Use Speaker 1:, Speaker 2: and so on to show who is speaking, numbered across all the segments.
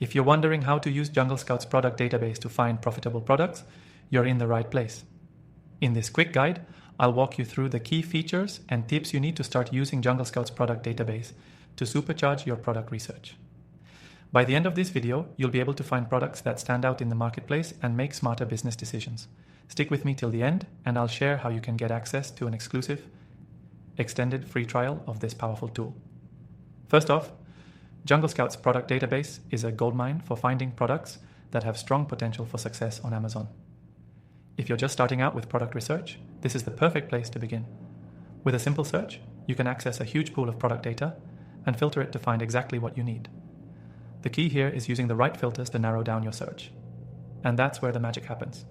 Speaker 1: If you're wondering how to use JungleScout's product database to find profitable products, you're in the right place. In this quick guide, I'll walk you through the key features and tips you need to start using JungleScout's product database to supercharge your product research. By the end of this video, you'll be able to find products that stand out in the marketplace and make smarter business decisions. Stick with me till the end, and I'll share how you can get access to an exclusive, extended free trial of this powerful tool. First off, JungleScout's product database is a goldmine for finding products that have strong potential for success on Amazon. If you're just starting out with product research, this is the perfect place to begin. With a simple search, you can access a huge pool of product data and filter it to find exactly what you need. The key here is using the right filters to narrow down your search. And that's where the magic happens.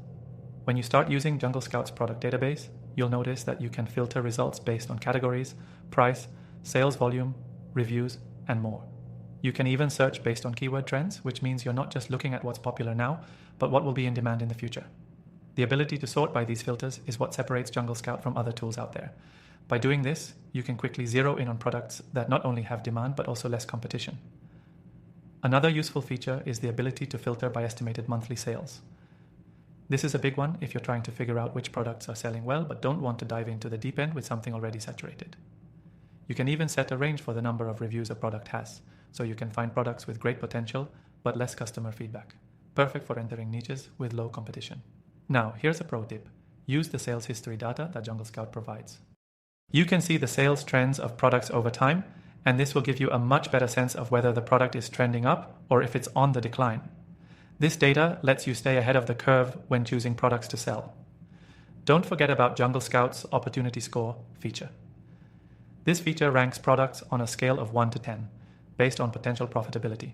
Speaker 1: When you start using JungleScout's product database, you'll notice that you can filter results based on categories, price, sales volume, reviews, and more. You can even search based on keyword trends, which means you're not just looking at what's popular now, but what will be in demand in the future. The ability to sort by these filters is what separates JungleScout from other tools out there. By doing this, you can quickly zero in on products that not only have demand, but also less competition. Another useful feature is the ability to filter by estimated monthly sales. This is a big one if you're trying to figure out which products are selling well, but don't want to dive into the deep end with something already saturated. You can even set a range for the number of reviews a product has, so you can find products with great potential, but less customer feedback. Perfect for entering niches with low competition. Now, here's a pro tip. Use the sales history data that JungleScout provides. You can see the sales trends of products over time, and this will give you a much better sense of whether the product is trending up or if it's on the decline. This data lets you stay ahead of the curve when choosing products to sell. Don't forget about JungleScout's Opportunity Score feature. This feature ranks products on a scale of 1 to 10, based on potential profitability.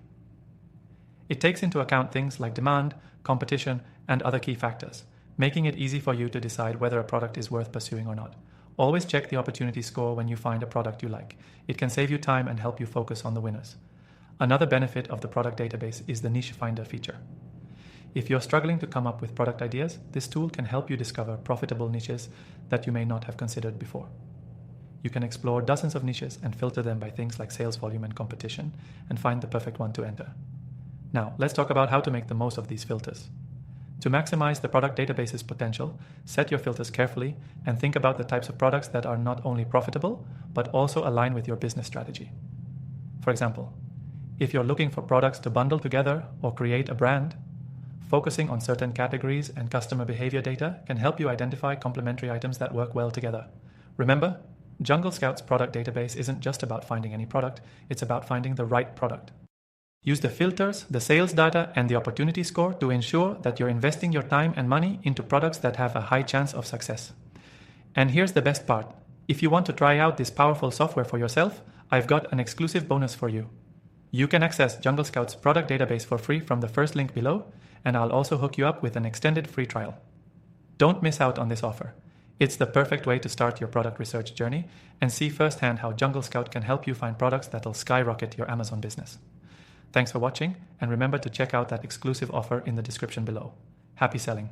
Speaker 1: It takes into account things like demand, competition, and other key factors, making it easy for you to decide whether a product is worth pursuing or not. Always check the opportunity score when you find a product you like. It can save you time and help you focus on the winners. Another benefit of the product database is the niche finder feature. If you're struggling to come up with product ideas, this tool can help you discover profitable niches that you may not have considered before. You can explore dozens of niches and filter them by things like sales volume and competition and find the perfect one to enter. Now, let's talk about how to make the most of these filters. To maximize the product database's potential, set your filters carefully and think about the types of products that are not only profitable, but also align with your business strategy. For example, if you're looking for products to bundle together or create a brand, focusing on certain categories and customer behavior data can help you identify complementary items that work well together. Remember, JungleScout's product database isn't just about finding any product, it's about finding the right product. Use the filters, the sales data, and the opportunity score to ensure that you're investing your time and money into products that have a high chance of success. And here's the best part. If you want to try out this powerful software for yourself, I've got an exclusive bonus for you. You can access JungleScout's product database for free from the first link below, and I'll also hook you up with an extended free trial. Don't miss out on this offer. It's the perfect way to start your product research journey and see firsthand how JungleScout can help you find products that'll skyrocket your Amazon business. Thanks for watching, and remember to check out that exclusive offer in the description below. Happy selling!